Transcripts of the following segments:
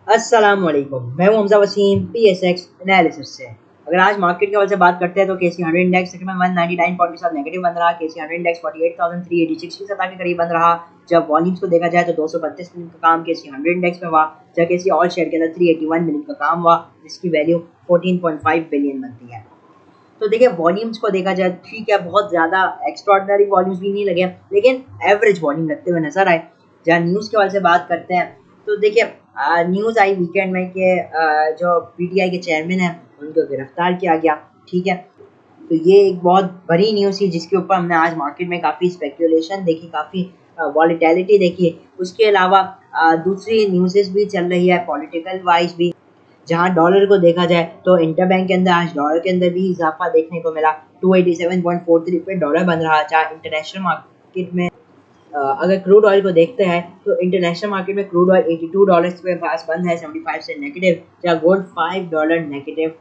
अस्सलाम वालेकुम, मैं हूं हमजा वसीम PSX एनालिसिस से। अगर आज मार्केट के हवाले से बात करते हैं तो KC 100 इंडेक्स तकरीबन 199 पॉइंट के साथ नेगेटिव बन रहा। KC 100 इंडेक्स 48,386 की सतह के करीब बन रहा। जब वॉल्यूम्स को देखा जाए तो 232 मिलियन का काम KC 100 इंडेक्स में हुआ, जब KC ऑल शेयर के अंदर 381 मिलियन का काम हुआ, जिसकी वैल्यू 14.5 बिलियन बनती है। तो देखिए वॉल्यूम्स को देखा जाए ठीक है, बहुत ज़्यादा एक्स्ट्रॉर्डनरी वॉल्यूम्स भी नहीं लगे, लेकिन एवरेज वॉल्यूम लगते हुए नजर आए। जहाँ न्यूज़ के हवाले से बात करते हैं तो देखिए न्यूज़ आई वीकेंड में कि जो PTI के चेयरमैन हैं उनको गिरफ्तार किया गया। ठीक है, तो ये एक बहुत बड़ी न्यूज़ थी जिसके ऊपर हमने आज मार्केट में काफ़ी स्पेकुलेशन देखी, काफ़ी वॉलीटिलिटी देखी। उसके अलावा दूसरी न्यूज़ेस भी चल रही है पॉलिटिकल वाइज भी। जहां डॉलर को देखा जाए तो इंटरबैंक के अंदर आज डॉलर के अंदर भी इजाफा देखने को मिला। 287.43 पे डॉलर बन रहा। जहाँ इंटरनेशनल मार्केट में अगर क्रूड ऑयल को देखते हैं तो इंटरनेशनल मार्केट में क्रूड ऑयल $82 के पास बंद है, 75 से नेगेटिव। जहाँ गोल्ड $5 नेगेटिव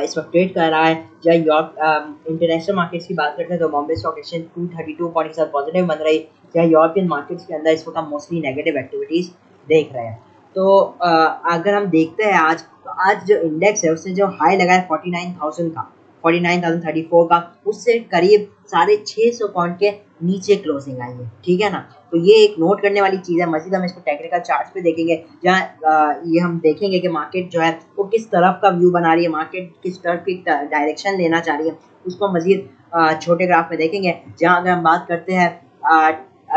इस वक्त ट्रेड कर रहा है। जहाँ इंटरनेशनल मार्केट्स की बात करते हैं तो बॉम्बे स्टॉक एक्सचेंज 232 पॉइंट के साथ पॉजिटिव बन रही। जहाँ यूरोपियन मार्केट्स के अंदर इस वक्त हम मोस्टली नेगेटिव एक्टिविटीज देख रहे हैं। तो अगर हम देखते हैं आज, तो आज जो इंडेक्स है उसने जो हाई लगा है 49,000 का, 49,034 का, उससे करीब 650 पॉइंट के नीचे क्लोजिंग आई है। ठीक है ना, तो ये एक नोट करने वाली चीज़ है। मजीद हम इसको टेक्निकल चार्ट्स पे देखेंगे, जहाँ ये हम देखेंगे कि मार्केट जो है वो किस तरफ का व्यू बना रही है, मार्केट किस तरफ की डायरेक्शन लेना चाह रही है, उसको मजीद छोटे ग्राफ में देखेंगे। जहाँ अगर हम बात करते हैं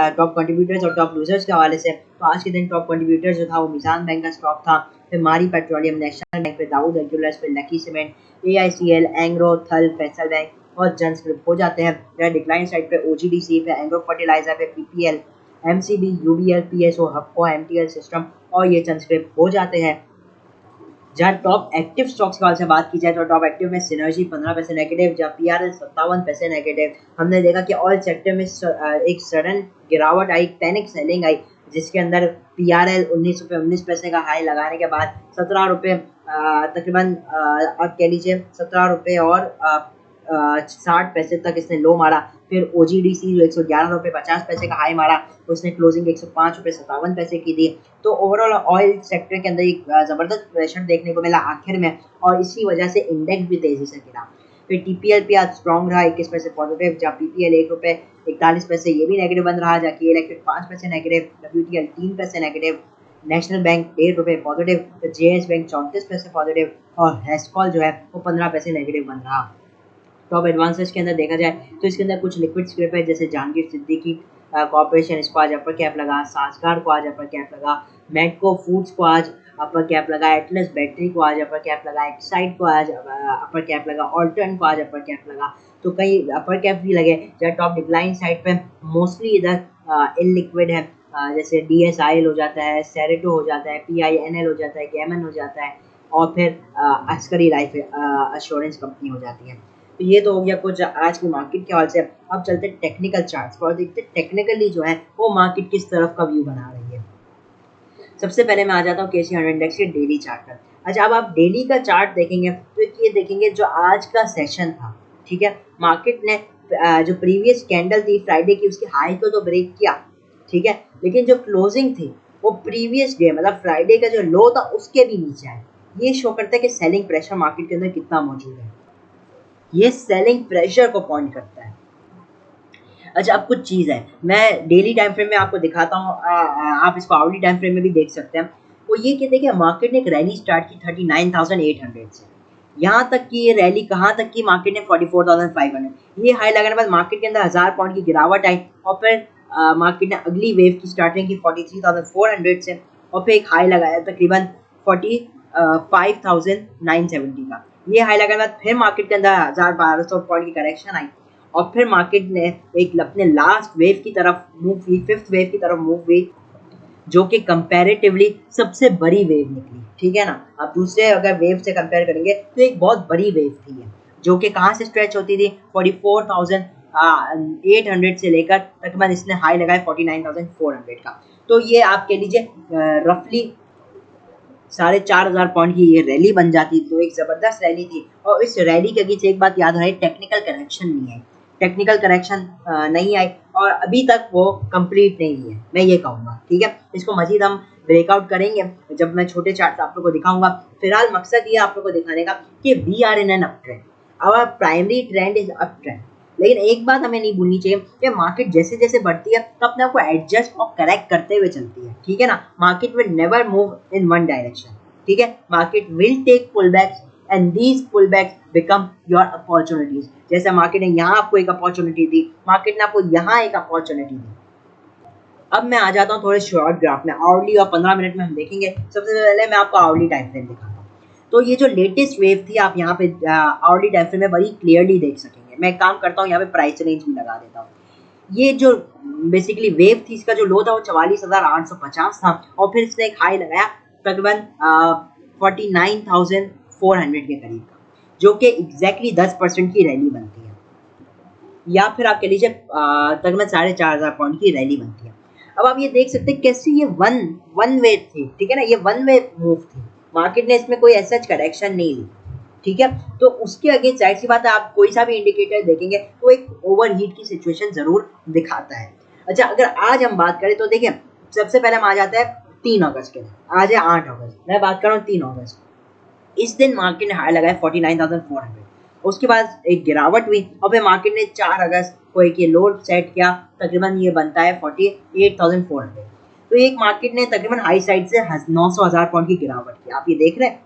टॉप कंट्रीब्यूटर्स और टॉप लूजर्स के हवाले से, तो आज के दिन टॉप कंट्रीब्यूटर्स जो था वो मिजान बैंक का स्टॉक था, फिर मारी पेट्रोलियम, नेशनल बैंक, पे दाऊद एग्रोलर्स, पे लकी सीमेंट, AICL, एंग्रो, थल, फैसल बैंक और जंस्क्रिप्ट हो जाते हैं। जहाँ डिक्लाइन साइड पे OGDC, पे एंग्रो फर्टिलाइजर, पे PPL, MCB, UBL, PSO, हप्को, MTL system और ये जंस्क्रिप्ट हो जाते हैं। जहाँ टॉप एक्टिव स्टॉक्स के से बात की जाए तो टॉप एक्टिव में सिनर्जी 15 पैसे नेगेटिव, जहाँ PRL 57 पैसे नेगेटिव। हमने देखा कि ऑयल सेक्टर में एक सडन गिरावट आई, पैनिक सेलिंग आई, जिसके अंदर PRL 19 रुपये 19 पैसे का हाई लगाने के बाद 17 रुपये तकरीबन आप कह लीजिए 17 रुपये और 60 पैसे तक इसने लो मारा। फिर OGDC जो 111 रुपये 50 पैसे का हाई मारा, उसने क्लोजिंग 105 रुपये 57 पैसे की दी। तो ओवरऑल ऑयल सेक्टर के अंदर एक ज़बरदस्त प्रेशर देखने को मिला आखिर में, और इसी वजह से इंडेक्स भी तेज़ी से गिरा। फिर TPL पे आज स्ट्रॉन्ग रहा, 21 पैसे पॉजिटिव, जहाँ PPL 1 रुपये 41 पैसे ये भी नेगेटिव बन रहा, जबकि इलेक्ट्रिक 5 पैसे नेगेटिव, WTL 3 पैसे नेगेटिव, नेशनल बैंक 1.5 रुपये पॉजिटिव, तो JS बैंक 34 पैसे पॉजिटिव और हेस्कॉल जो है वो 15 पैसे नेगेटिव बन रहा। टॉप एडवांसेज के अंदर देखा जाए तो इसके अंदर कुछ लिक्विड स्क्रिप है, जैसे जहांगीर सिद्दीकी कॉर्पोरेशन, इसको आज अपर कैप लगा, साजगार को आज अपर कैप लगा, मेडको फूड्स को आज अपर कैप लगा, एटलस बैटरी को आज अपर कैप लगा, एक्साइड को आज अपर कैप लगा, ऑल्टर्न को आज अपर कैप लगा। तो कई अपर कैप भी लगे। जहाँ टॉप डिक्लाइन साइड पे मोस्टली इधर इलिक्विड है, जैसे DSIL हो जाता है, सेरेटो हो जाता है, PINL हो जाता है, गेमन हो जाता है, और फिर अस्करी लाइफ एश्योरेंस कंपनी हो जाती है। तो ये तो हो गया कुछ आज की मार्केट के हाल से। अब चलते हैं टेक्निकल चार्ट्स पर और देखते हैं टेक्निकली जो है वो मार्केट किस तरफ का व्यू बना रही है। सबसे पहले मैं आ जाता हूँ KC 100 इंडेक्स के डेली चार्ट पर। अच्छा, अब आप डेली का चार्ट देखेंगे तो ये देखेंगे जो आज का सेशन था। ठीक है, मार्केट ने जो प्रीवियस कैंडल थी फ्राइडे की, उसकी हाई को तो ब्रेक किया, ठीक है, लेकिन जो क्लोजिंग थी वो प्रीवियस डे मतलब फ्राइडे का जो लो था उसके भी नीचे आए। ये शो करता है कि सेलिंग प्रेशर मार्केट के अंदर कितना मौजूद है। ये सेलिंग प्रेशर को पॉइंट करता है। अच्छा, अब कुछ चीज़ है, मैं डेली टाइम फ्रेम में आपको दिखाता हूँ, आप इसको आवरली टाइम फ्रेम में भी देख सकते हैं। वो ये कि देखिए मार्केट ने एक रैली स्टार्ट की 39,800 से, यहाँ तक कि ये रैली कहाँ तक की, मार्केट ने 44,500 ये हाई लगाने के बाद मार्केट के अंदर 1000 पॉइंट की गिरावट आई, और फिर मार्केट ने अगली वेव की स्टार्टिंग की 43,400 से, और फिर एक हाई लगाया तकरीबन 45,970 का। ये हाई लगाने के बाद फिर मार्केट के अंदर 1200 पॉइंट की करेक्शन आई, और फिर मार्केट ने एक अपने लास्ट वेव की तरफ मूव की, फिफ्थ वेव की तरफ मूव हुई, जो कि कंपैरेटिवली सबसे बड़ी वेव निकली। ठीक है ना, अब दूसरे अगर वेव से कंपेयर करेंगे तो एक बहुत बड़ी वेव थी है, जो कि कहाँ से स्ट्रेच होती थी, 44,800 से लेकर तकरीबन इसने हाई लगाया 49,400 का। तो ये आप कह लीजिए रफली 4,500 पॉइंट की ये रैली बन जाती, तो एक ज़बरदस्त रैली थी। और इस रैली के बीच एक बात याद रहे, टेक्निकल करेक्शन नहीं है, टेक्निकल करेक्शन नहीं आई और अभी तक वो कंप्लीट नहीं है, मैं ये कहूँगा। ठीक है, इसको मजीद हम ब्रेकआउट करेंगे जब मैं छोटे चार्ट आप लोगों को दिखाऊंगा। फिलहाल मकसद ये आप लोगों को दिखाने का कि we are in an up trend, our primary trend is up trend. लेकिन एक बात हमें नहीं भूलनी चाहिए कि मार्केट जैसे जैसे बढ़ती है तो अपने आप को एडजस्ट और करेक्ट करते हुए चलती है, ठीक है ना। Market will never move in one direction, ठीक है। Market will take pullbacks and these pullbacks become your opportunities. जैसे मार्केट ने यहाँ आपको एक अपॉर्चुनिटी दी, मार्केट ने आपको यहाँ एक अपॉर्चुनिटी दी। अब मैं आ जाता हूँ थोड़े शॉर्ट ग्राफ में, आवरली और 15 मिनट में हम देखेंगे। सबसे पहले मैं आपको आवरली टाइम फ्रेम दिखाता हूँ। तो ये जो लेटेस्ट वेव थी आप यहाँ पे आवरली टाइम फ्रेम में बड़ी क्लियरली देख सकेंगे। मैं काम करता हूँ यहाँ पे प्राइस रेंज भी लगा देता हूँ। ये जो बेसिकली वेव थी इसका जो लो था वो 44,850 था और फिर इसने एक हाई लगाया तकरीबन 49,400 के करीब का, जो कि एग्जैक्टली 10% की रैली बनती है, या फिर आप कह लीजिए तकरीबन 4,500 पॉइंट की रैली बनती है। अब आप ये देख सकते हैं कैसे ये वन वे थी, ठीक है ना, ये वन वे मूव थी। मार्केट ने इसमें कोई ऐसा करेक्शन नहीं ली, ठीक है। तो उसके अगेंस्ट जाहिर सी बात है आप कोई सा भी इंडिकेटर देखेंगे तो एक ओवरहीट की सिचुएशन जरूर दिखाता है। अच्छा, अगर आज हम बात करें तो देखिए सबसे पहले हम आ जाते हैं 3 अगस्त के दिन। आज है 8 अगस्त, मैं बात कर रहा हूँ 3 अगस्त। इस दिन मार्केट ने हाई लगाया 49,400, उसके बाद एक गिरावट हुई और फिर मार्केट ने 4 अगस्त को एक ये लो सेट किया, तकरीबन ये बनता है 48,400। तो एक मार्केट ने तकरीबन हाई साइड से 900,000 पॉइंट की गिरावट की। आप ये देख रहे हैं,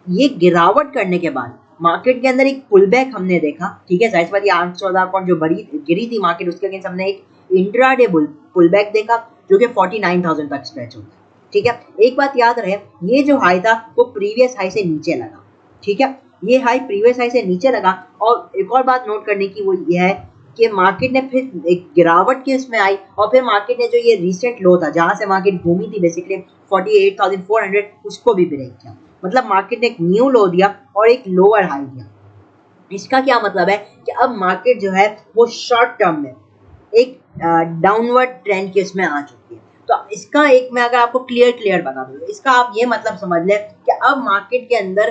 ये गिरावट करने के बाद मार्केट के अंदर एक पुलबैक हमने देखा, ठीक है। जाहिर सी बात ये 800,000 पॉइंट जो गिरी थी मार्केट, उसके अगेंस्ट हमने एक इंट्राडे पुलबैक देखा जो कि 49,000 तक स्ट्रेच होता है, ठीक है। एक बात याद रहे, ये जो हाई था वो प्रीवियस हाई से नीचे लगा, ठीक है। ये हाई प्रीवियस हाई से नीचे लगा और एक और बात नोट करने की वो ये है कि मार्केट ने फिर एक गिरावट की उसमें आई और फिर मार्केट ने जो ये रिसेंट लो था जहां से मार्केट घूमी थी बेसिकली 48,400, उसको भी ब्रेक किया। मतलब मार्केट ने एक न्यू लो दिया और एक लोअर हाई दिया। इसका क्या मतलब है कि अब मार्केट जो है वो शॉर्ट टर्म में एक डाउनवर्ड ट्रेंड के इसमें आ चुकी है। तो इसका एक मैं अगर आपको क्लियर बता दूं, इसका आप ये मतलब समझ लें कि अब मार्केट के अंदर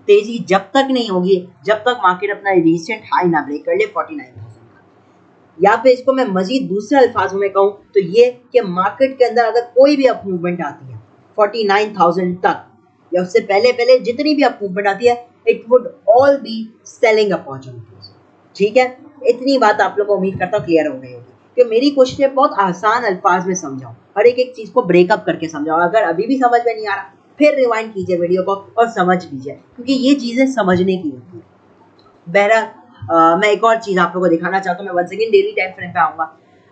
तेजी जब तक नहीं होगी जब तक मार्केट अपना रिसेंट हाई ना ब्रेक कर ले 49,000 का। या फिर इसको मैं मजीद दूसरे अल्फाजों में कहूँ तो ये कि मार्केट के अंदर अगर कोई भी अप मूवमेंट आती है 49,000 तक या उससे पहले जितनी भी अप मूवमेंट आती है, it would all be selling opportunities, ठीक है। इतनी बात आप लोग को उम्मीद करता हूँ क्लियर हो गई होगी कि मेरी कोशिश है बहुत आसान अल्फाज में समझाऊं, हर एक चीज को ब्रेकअप करके समझाऊं। अगर अभी भी समझ में नहीं आ रहा फिर रिवाइंड कीजिए वीडियो को और समझ लीजिए, क्योंकि ये चीजें समझने की होती है। बहरहाल मैं एक और चीज आप लोगों को दिखाना चाहता हूँ। मैं one second daily time frame पे आऊंगा।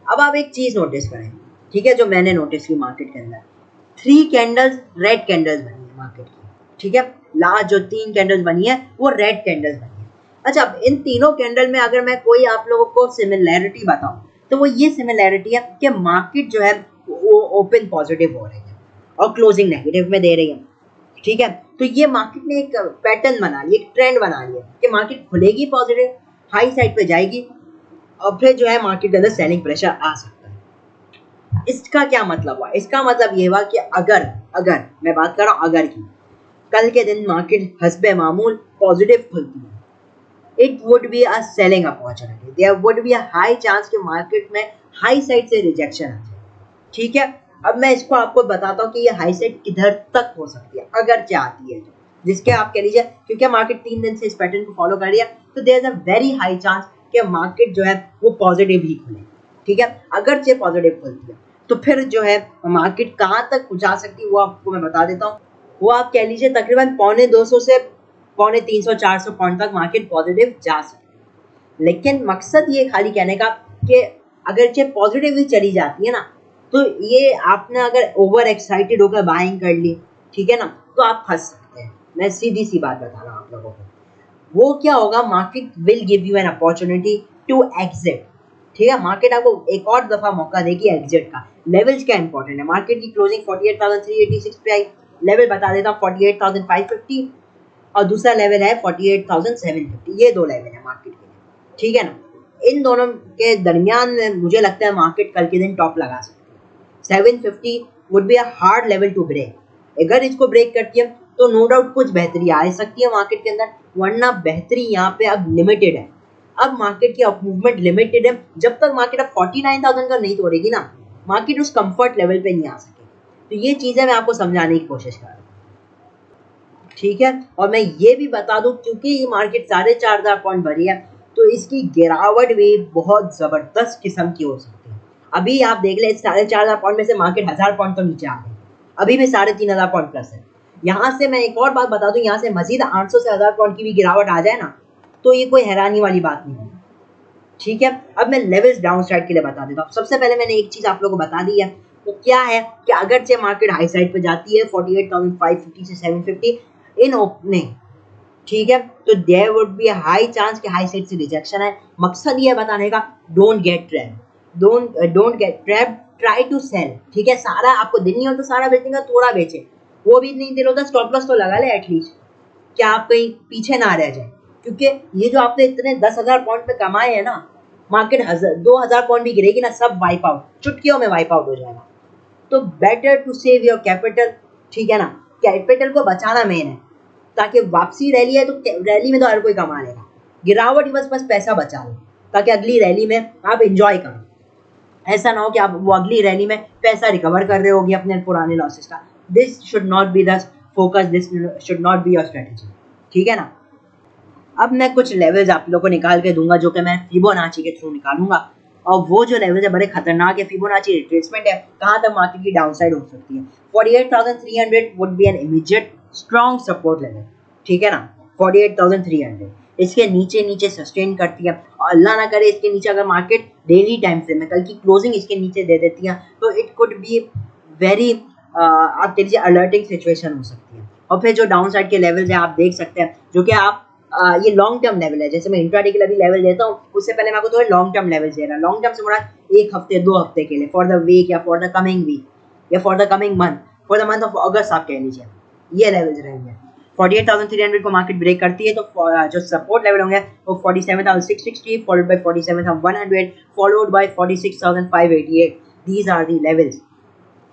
अब आप एक चीज नोटिस करें, ठीक है, जो मैंने नोटिस की मार्केट के अंदर 3 कैंडल्स रेड कैंडल्स बनी है मार्केट की, ठीक है। लास्ट जो 3 कैंडल्स बनी है वो रेड कैंडल्स बनी है। अच्छा, अब इन तीनों कैंडल में अगर मैं कोई आप लोगों को सिमिलैरिटी बताऊं तो वो ये सिमिलैरिटी है कि मार्केट जो है वो ओपन पॉजिटिव हो रही है और क्लोजिंग नेगेटिव में दे रही है, ठीक है। तो ये मार्केट ने एक पैटर्न बना लिया, एक ट्रेंड बना लिया कि मार्केट खुलेगी पॉजिटिव, हाई साइड पे जाएगी और फिर जो है मार्केट के अंदर सेलिंग प्रेशर आ सकता है। इसका क्या मतलब हुआ? इसका मतलब ये हुआ कि अगर मैं बात कर रहा हूँ अगर की कल के दिन मार्केट हस्बे मामूल पॉजिटिव खुलती है, it would be a selling opportunity. There would be a high chance कि मार्केट में हाई साइड से रिजेक्शन आ जाए, ठीक है। अब मैं इसको आपको बताता हूँ कि ये हाई साइड किधर तक हो सकती है अगर चाहती है, जिसके आप कह लीजिए क्योंकि मार्केट 3 दिन से इस पैटर्न को फॉलो कर रही है तो there is a very high chance कि मार्केट जो है वो पॉजिटिव ही खुले, ठीक है। अगर से पॉजिटिव खुलती है तो फिर जो है मार्केट कहाँ तक जा सकती है वो आपको मैं बता देता हूँ। वो आप कह लीजिए तकरीबन 250 से 350-400 पॉइंट तक मार्केट पॉजिटिव जा सकती है। लेकिन मकसद ये खाली कहने का कि अगर चाहे पॉजिटिव ही चली जाती है ना तो ये आपने अगर ओवर एक्साइटेड होकर बाइंग कर ली, ठीक है ना, तो आप फंस सकते हैं। मैं सीधी सी बात बता रहा हूँ आप लोगों को। वो क्या होगा, market will give you an opportunity to exit, ठीक है। मार्केट आपको एक और दफा मौका देगी एग्जिट का। लेवल्स क्या इंपॉर्टेंट है, मार्केट की क्लोजिंग 48,386 पे आई, लेवल बता देता हूँ 48,550 और दूसरा लेवल है 48,750। ये 2 लेवल है मार्केट के लिए, ठीक है ना। इन दोनों के दरमियान मुझे लगता है मार्केट कल के दिन टॉप लगा सकती है। 750 would be a hard level to break. अगर इसको ब्रेक करती है तो नो डाउट कुछ बेहतरी आ सकती है मार्केट के अंदर, वरना बेहतरी यहाँ पे अब लिमिटेड है। अब मार्केट की अप मूवमेंट लिमिटेड है। जब तक मार्केट अब 49,000 का नहीं तोड़ेगी ना, मार्केट उस कंफर्ट लेवल पे नहीं आ सकेगी। तो ये चीज़ें मैं आपको समझाने की कोशिश कर रहा हूँ, ठीक है। और मैं ये भी बता दूं, क्योंकि ये मार्केट 4,500 पॉइंट बढ़ी है, तो इसकी गिरावट भी बहुत ज़बरदस्त किस्म की हो सकती है। अभी आप देख लें, 4,500 पॉइंट में से मार्केट 1000 पॉइंट तो नीचे आ गई, अभी भी 3,500 पॉइंट प्लस है। यहाँ से मैं एक और बात बता दूं, यहाँ से मजीद 800 से 1000 पॉइंट की भी गिरावट आ जाए ना, तो ये कोई हैरानी वाली बात नहीं है, ठीक है। अब मैं लेवल्स डाउन साइड के लिए बता देता हूँ। सबसे पहले मैंने एक चीज़ आप लोगों को बता दी है, वो क्या है कि अगर से मार्केट हाई साइड पे जाती है 48,550 से 750 इन ओपनिंग, ठीक है, तो there would be a high chance कि हाई साइड से रिजेक्शन है। मकसद ये बताने का, don't get trap, don't get trap, try to sell, ठीक है। सारा आपको दिन नहीं होता सारा बेचने का, थोड़ा बेचे, वो भी नहीं दिल होता, स्टॉप लॉस तो लगा ले एटलीस्ट, क्या आप कहीं पीछे ना रह जाए, क्योंकि ये जो आपने इतने 10,000 पॉइंट पे कमाए हैं ना, मार्केट 2,000 पॉइंट भी गिरेगी ना, सब वाइप आउट, चुटकियों में वाइप आउट हो जाएगा। तो better to save your capital, ठीक है ना, कैपिटल को बचाना मेन है, ताकि वापसी रैली है तो रैली में तो हर कोई कमा लेगा, गिरावट ही बस पैसा बचा लो, ताकि अगली रैली में आप इंजॉय करो। ऐसा ना हो कि आप वो अगली रैली में पैसा रिकवर कर रहे होगी अपने पुराने लॉसेस का। This should not be the focus, this should not be your strategy, ठीक है ना। अब मैं कुछ लेवल्स आप लोगों को निकाल के दूंगा, जो कि मैं फिबोनाची के थ्रू निकालूंगा, और वो जो लेवल्स है बड़े खतरनाक है। फिबोनाची रिट्रेसमेंट है, कहाँ तक मार्केट की डाउनसाइड हो सकती है। 48,300 would be an immediate strong support level, ठीक है ना। 48,300 इसके नीचे सस्टेन करती है, और अल्लाह ना करे इसके नीचे अगर मार्केट डेली टाइम फ्रेम में कल की क्लोजिंग इसके नीचे दे देती है, तो इट कुड बी वेरी आप कह लीजिए अलर्टिंग सिचुएशन हो सकती है। और फिर जो डाउन साइड के लेवल्स हैं आप देख सकते हैं, जो कि आप ये लॉन्ग टर्म लेवल है। जैसे मैं इंट्राडे के लिए भी लेवल देता हूँ, उससे पहले मैं आपको थोड़े लॉन्ग टर्म लेवल दे रहा हूँ। लॉन्ग टर्म से बड़ा 1 हफ्ते 2 हफ्ते के लिए, फॉर द वीक या फॉर द कमिंग वीक या for the coming month, for the month of अगस्त आप कह लीजिए, ये लेवल्स रहेंगे। 48,300 को मार्केट ब्रेक करती है, तो जो सपोर्ट लेवल होंगे वो 47,660 followed by 47,100 followed by 46,588। These are the levels,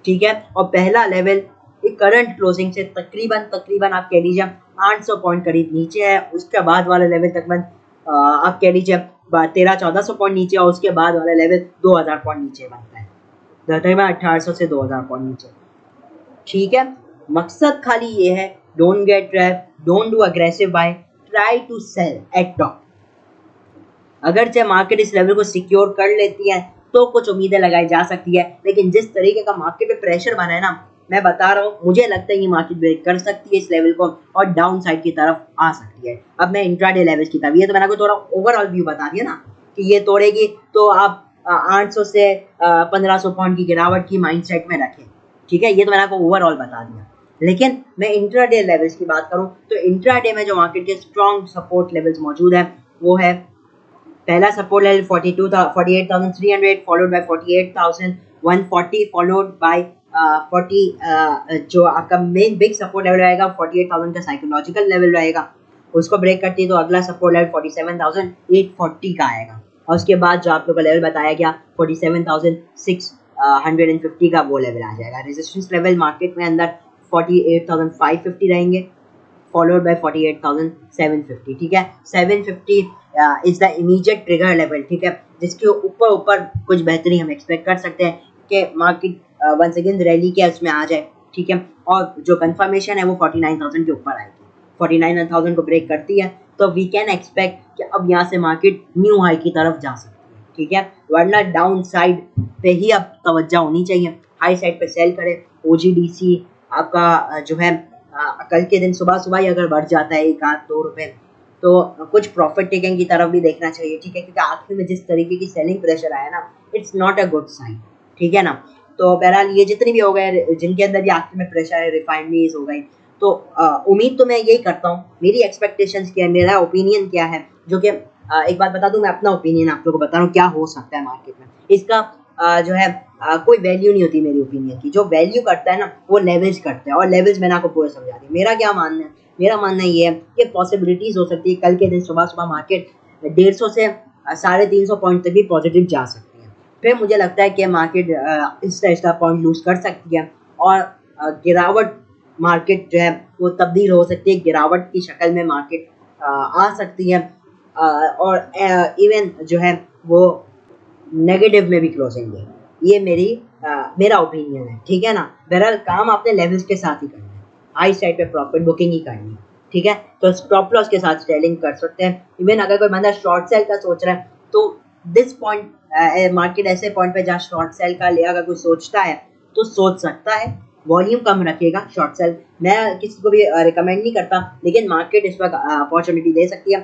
ठीक है। और पहला लेवल एक करंट क्लोजिंग से तकरीबन आप कह लीजिए 800 पॉइंट करीब नीचे है। उसके बाद वाला लेवल तकरीबन आप कह लीजिए 1300-1400 पॉइंट नीचे, और उसके बाद वाला लेवल 2000 पॉइंट नीचे बनता है, तकरीबन 1800 से 2000 पॉइंट नीचे, ठीक है। मकसद खाली ये है, don't get trap, don't do aggressive buy, try to sell at top. अगर चाहे मार्केट इस लेवल को सिक्योर कर लेती है तो कुछ उम्मीदें लगाई जा सकती है, लेकिन जिस तरीके का मार्केट में प्रेशर बना है ना, मैं बता रहा हूँ, मुझे लगता है ये मार्केट ब्रेक कर सकती है इस लेवल को और डाउन साइड की तरफ आ सकती है। अब मैं इंट्राडे लेवल्स की तरफ, ये तो मैंने आपको थोड़ा ओवरऑल व्यू बता दिया ना कि ये तोड़ेगी, तो आप 800 से 1500 पॉइंट की गिरावट की माइंड सेट में रखें, ठीक है। ये तो मैंने आपको ओवरऑल बता दिया, लेकिन मैं इंट्राडे लेवल्स की बात करूँ तो इंट्राडे में जो मार्केट के स्ट्रॉन्ग सपोर्ट लेवल्स मौजूद है, वो है पहला support level 48,300 followed by 48,140 followed by 40 जो आपका मेन बिग सपोर्ट लेवल रहेगा 48,000 का साइकोलॉजिकल लेवल रहेगा। उसको ब्रेक करती है तो अगला सपोर्ट लेवल 47,840 का आएगा, और उसके बाद जो आप लोगों का लेवल बताया गया 47,650 का वो लेवल आ जाएगा। रेजिस्टेंस लेवल मार्केट में अंदर 48,550 रहेंगे, फॉलोड बाय 48,750, ठीक है। 750 is the immediate trigger level, ठीक है, जिसके ऊपर कुछ बेहतरी हम एक्सपेक्ट कर सकते हैं कि मार्केट वंस अगेन रैली के उसमें आ जाए, ठीक है। और जो कंफर्मेशन है वो 49,000 के ऊपर आएगी, 49,000 को ब्रेक करती है तो वी कैन एक्सपेक्ट कि अब यहाँ से मार्केट न्यू हाई की तरफ जा सकती है, ठीक है। वरना डाउन साइड पे ही अब तवज्जो होनी चाहिए, हाई साइड पे सेल करें। OGDC आपका जो है कल के दिन सुबह ही अगर बढ़ जाता है 1-2 रुपए, तो कुछ प्रॉफिट टेकिंग की तरफ भी देखना चाहिए, ठीक है, क्योंकि आखिर में जिस तरीके की सेलिंग प्रेशर आया ना, it's not a good sign, ठीक है ना। तो बहरहाल ये जितनी भी हो गए जिनके अंदर भी आखिर में प्रेशर है, रिफाइनरीज हो गई, तो उम्मीद तो मैं यही करता हूँ, मेरी एक्सपेक्टेशंस क्या है, मेरा ओपिनियन क्या है, जो कि एक बात बता दूं, मैं अपना ओपिनियन आप लोगों को बता रहा हूँ क्या हो सकता है मार्केट में। इसका जो है कोई वैल्यू नहीं होती मेरी ओपिनियन की, जो वैल्यू करता है ना वो लेवल्स करता है, और लेवल्स मैंने आपको पूरा समझा दिया। मेरा क्या मानना है, मेरा मानना ये है कि पॉसिबिलिटीज हो सकती है कल के दिन सुबह मार्केट 150 से 350 पॉइंट तक भी पॉजिटिव जा सकती है। फिर मुझे लगता है कि मार्केट इसका पॉइंट लूज कर सकती है, और गिरावट मार्केट जो है वो तब्दील हो सकती है, गिरावट की शक्ल में मार्केट आ सकती है, और इवन जो है वो नेगेटिव में भी क्लोजिंग है, ये मेरा ओपिनियन है, ठीक है ना। बहरहाल काम आपने लेवल्स के साथ ही करना है, हाई साइड पे प्रॉफिट बुकिंग ही करनी है, ठीक है। तो स्टॉप लॉस के साथ सेलिंग कर सकते हैं। इवन अगर कोई बंदा शॉर्ट सेल का सोच रहा है तो दिस पॉइंट मार्केट ऐसे पॉइंट पे जहाँ शॉर्ट सेल का ले अगर कोई सोचता है तो सोच सकता है। वॉल्यूम कम रखिएगा शॉर्ट सेल, मैं किसी को भी रिकमेंड नहीं करता, लेकिन मार्केट इस वक्त अपॉर्चुनिटी दे सकती है।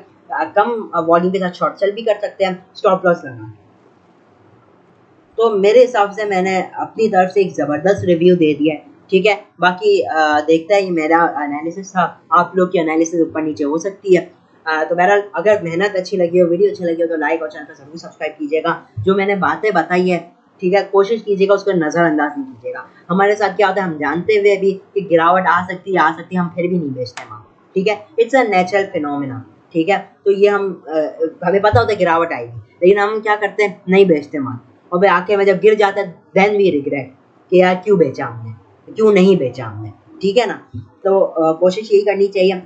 कम वॉल्यूम के साथ शॉर्ट सेल भी कर सकते हैं स्टॉप लॉस लगा। तो मेरे हिसाब से मैंने अपनी तरफ से एक ज़बरदस्त रिव्यू दे दिया है, ठीक है। बाकी देखता है, ये मेरा एनालिसिस था, आप लोग की एनालिसिस ऊपर नीचे हो सकती है। तो बहरहाल अगर मेहनत अच्छी लगी हो, वीडियो अच्छी लगी हो तो लाइक और चैनल को ज़रूर सब्सक्राइब कीजिएगा। जो मैंने बातें बताई है, ठीक है, कोशिश कीजिएगा उसको नज़रअंदाज नहीं कीजिएगा। हमारे साथ क्या होता है, हम जानते हुए भी कि गिरावट आ सकती है हम फिर भी नहीं बेचते माल, ठीक है। इट्स अ नेचुरल फिनोमिना, ठीक है। तो ये हमें पता होता है गिरावट आएगी, लेकिन हम क्या करते हैं, नहीं बेचते माल। और भाई आके में जब गिर जाता है देन वी रिग्रेट कि यार क्यों बेचा हमने, क्यों नहीं बेचा हमने, ठीक है ना। तो कोशिश यही करनी चाहिए।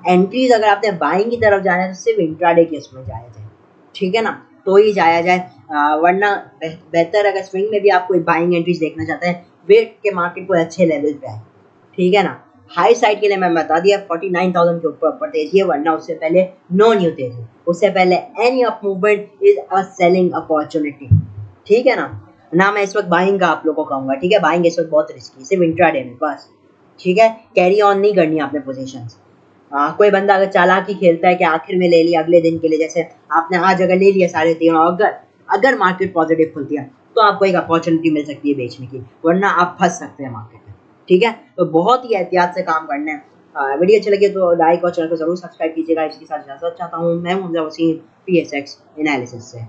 एंट्रीज अगर आपने बाइंग की तरफ जाना है तो सिर्फ इंट्राडे के उसमें जाया जाए, ठीक है ना, तो ही जाया जाए। वरना बेहतर अगर स्विंग में भी आप कोई बाइंग एंट्रीज देखना चाहते हैं, वेट के मार्केट को अच्छे लेवल पे है, ठीक है ना। हाई साइड के लिए मैं बता दिया 49,000 के ऊपर तेजी है, वरना उससे पहले नो न्यू तेजी, उससे पहले any up movement is a selling opportunity, ठीक है ना मैं इस वक्त बाइंग का आप लोगों को कहूँगा, ठीक है। बाइंग इस वक्त बहुत रिस्की, सिर्फ इंट्राडे में बस, ठीक है। कैरी ऑन नहीं करनी आपने पोजीशंस। कोई बंदा अगर चालाकी खेलता है कि आखिर में ले लिया अगले दिन के लिए, जैसे आपने आज अगर ले लिया 3.5, और अगर मार्केट पॉजिटिव खुलती है तो आपको एक अपॉर्चुनिटी मिल सकती है बेचने की, वरना आप फंस सकते हैं मार्केट में, ठीक है। तो बहुत ही एहतियात से काम करना है। वीडियो अच्छी लगी तो लाइक और चैनल को जरूर सब्सक्राइब कीजिएगा। इसके साथ इजाजत चाहता हूँ, मैं हूं हमजा वसीम PSX एनालिसिस से।